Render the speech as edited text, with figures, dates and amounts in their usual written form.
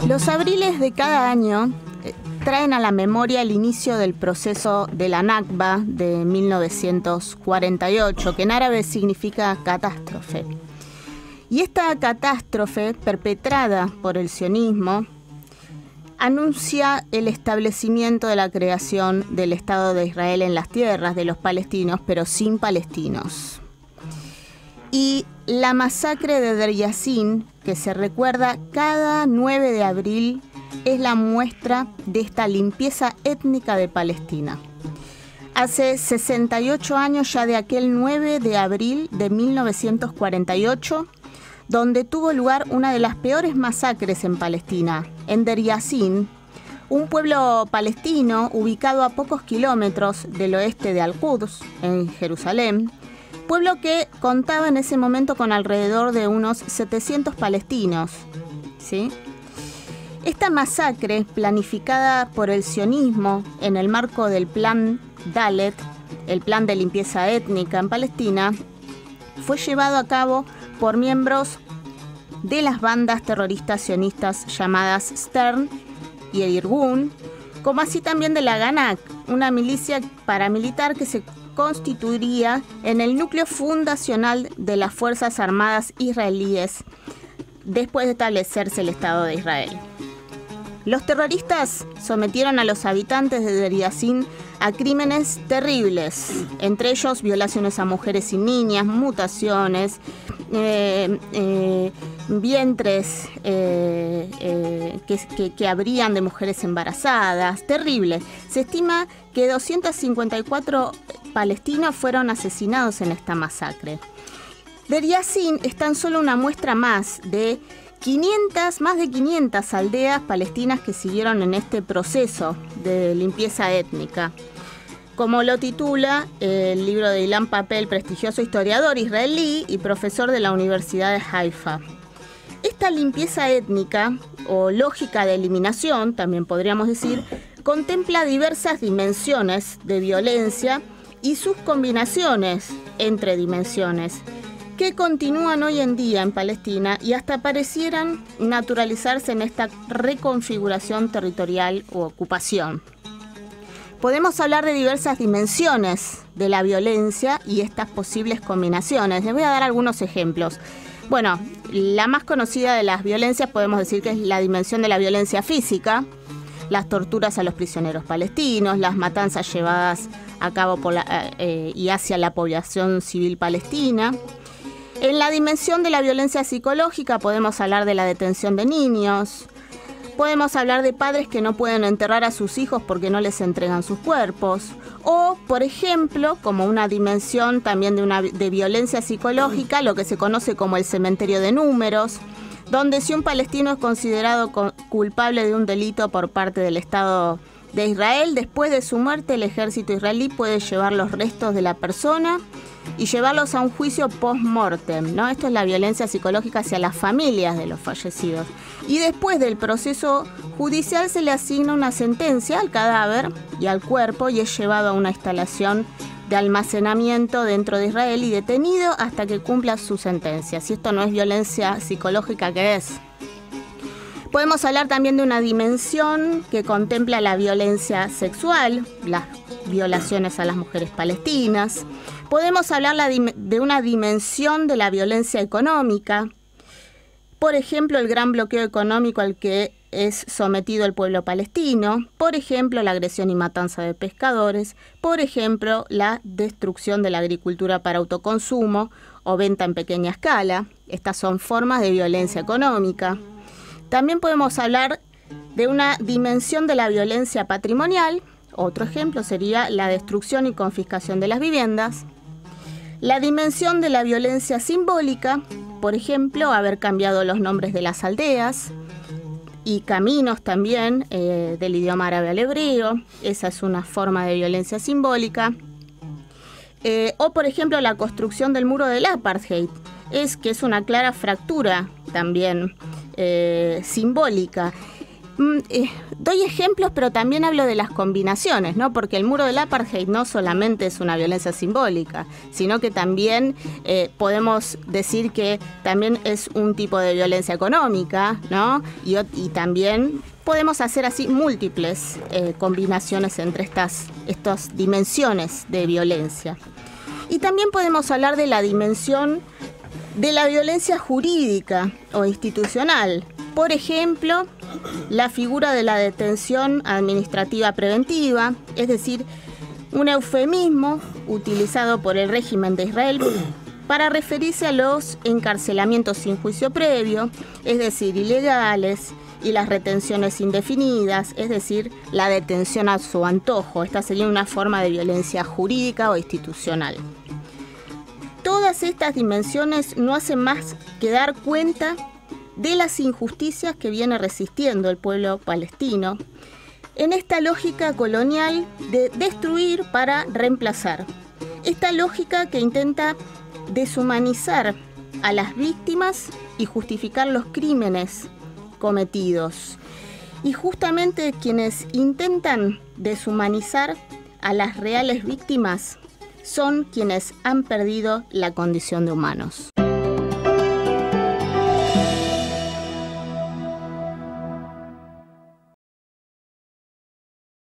Los abriles de cada año traen a la memoria el inicio del proceso de la Nakba de 1948, que en árabe significa catástrofe. Y esta catástrofe, perpetrada por el sionismo, anuncia el establecimiento de la creación del Estado de Israel en las tierras de los palestinos, pero sin palestinos. Y la masacre de Der Yassin, que se recuerda cada 9 de abril, es la muestra de esta limpieza étnica de Palestina. Hace 68 años ya de aquel 9 de abril de 1948, donde tuvo lugar una de las peores masacres en Palestina, en Der Yassin, un pueblo palestino ubicado a pocos kilómetros del oeste de Al-Quds, en Jerusalén, pueblo que contaba en ese momento con alrededor de unos 700 palestinos, ¿sí? Esta masacre, planificada por el sionismo en el marco del Plan Dalet, el plan de limpieza étnica en Palestina, fue llevado a cabo por miembros de las bandas terroristas sionistas llamadas Stern y el Irgun, como así también de la Ganak, una milicia paramilitar que se constituiría en el núcleo fundacional de las Fuerzas Armadas israelíes después de establecerse el Estado de Israel. Los terroristas sometieron a los habitantes de Der Yassin a crímenes terribles, entre ellos violaciones a mujeres y niñas, mutaciones, vientres que abrían de mujeres embarazadas, terrible. Se estima que 254 palestinos fueron asesinados en esta masacre. Der Yassin es tan solo una muestra más de más de 500 aldeas palestinas que siguieron en este proceso de limpieza étnica. Como lo titula el libro de Ilan Papel, prestigioso historiador israelí y profesor de la Universidad de Haifa. Esta limpieza étnica, o lógica de eliminación, también podríamos decir, contempla diversas dimensiones de violencia y sus combinaciones entre dimensiones, que continúan hoy en día en Palestina y hasta parecieran naturalizarse en esta reconfiguración territorial o ocupación. Podemos hablar de diversas dimensiones de la violencia y estas posibles combinaciones. Les voy a dar algunos ejemplos. Bueno, la más conocida de las violencias podemos decir que es la dimensión de la violencia física, las torturas a los prisioneros palestinos, las matanzas llevadas a cabo y hacia la población civil palestina. En la dimensión de la violencia psicológica podemos hablar de la detención de niños, podemos hablar de padres que no pueden enterrar a sus hijos porque no les entregan sus cuerpos, o, por ejemplo, como una dimensión también de violencia psicológica, lo que se conoce como el cementerio de números, donde si un palestino es considerado culpable de un delito por parte del Estado de Israel, después de su muerte el ejército israelí puede llevar los restos de la persona y llevarlos a un juicio post-mortem, ¿no? Esto es la violencia psicológica hacia las familias de los fallecidos. Y después del proceso judicial se le asigna una sentencia al cadáver y al cuerpo y es llevado a una instalación de almacenamiento dentro de Israel y detenido hasta que cumpla su sentencia. Si esto no es violencia psicológica, ¿qué es? Podemos hablar también de una dimensión que contempla la violencia sexual, las violaciones a las mujeres palestinas. Podemos hablar de una dimensión de la violencia económica. Por ejemplo, el gran bloqueo económico al que es sometido el pueblo palestino. Por ejemplo, la agresión y matanza de pescadores. Por ejemplo, la destrucción de la agricultura para autoconsumo o venta en pequeña escala. Estas son formas de violencia económica. También podemos hablar de una dimensión de la violencia patrimonial. Otro ejemplo sería la destrucción y confiscación de las viviendas. La dimensión de la violencia simbólica, por ejemplo, haber cambiado los nombres de las aldeas y caminos también del idioma árabe al hebreo. Esa es una forma de violencia simbólica. O, por ejemplo, la construcción del muro del apartheid, que es una clara fractura también simbólica. Doy ejemplos, pero también hablo de las combinaciones, ¿no? Porque el muro del apartheid no solamente es una violencia simbólica, sino que también podemos decir que también es un tipo de violencia económica, ¿no? Y también podemos hacer así múltiples combinaciones entre estas dimensiones de violencia. Y también podemos hablar de la dimensión de la violencia jurídica o institucional. Por ejemplo, la figura de la detención administrativa preventiva, es decir, un eufemismo utilizado por el régimen de Israel para referirse a los encarcelamientos sin juicio previo, es decir, ilegales, y las retenciones indefinidas, es decir, la detención a su antojo. Esta sería una forma de violencia jurídica o institucional. Todas estas dimensiones no hacen más que dar cuenta de las injusticias que viene resistiendo el pueblo palestino en esta lógica colonial de destruir para reemplazar. Esta lógica que intenta deshumanizar a las víctimas y justificar los crímenes cometidos. Y justamente quienes intentan deshumanizar a las reales víctimas son quienes han perdido la condición de humanos.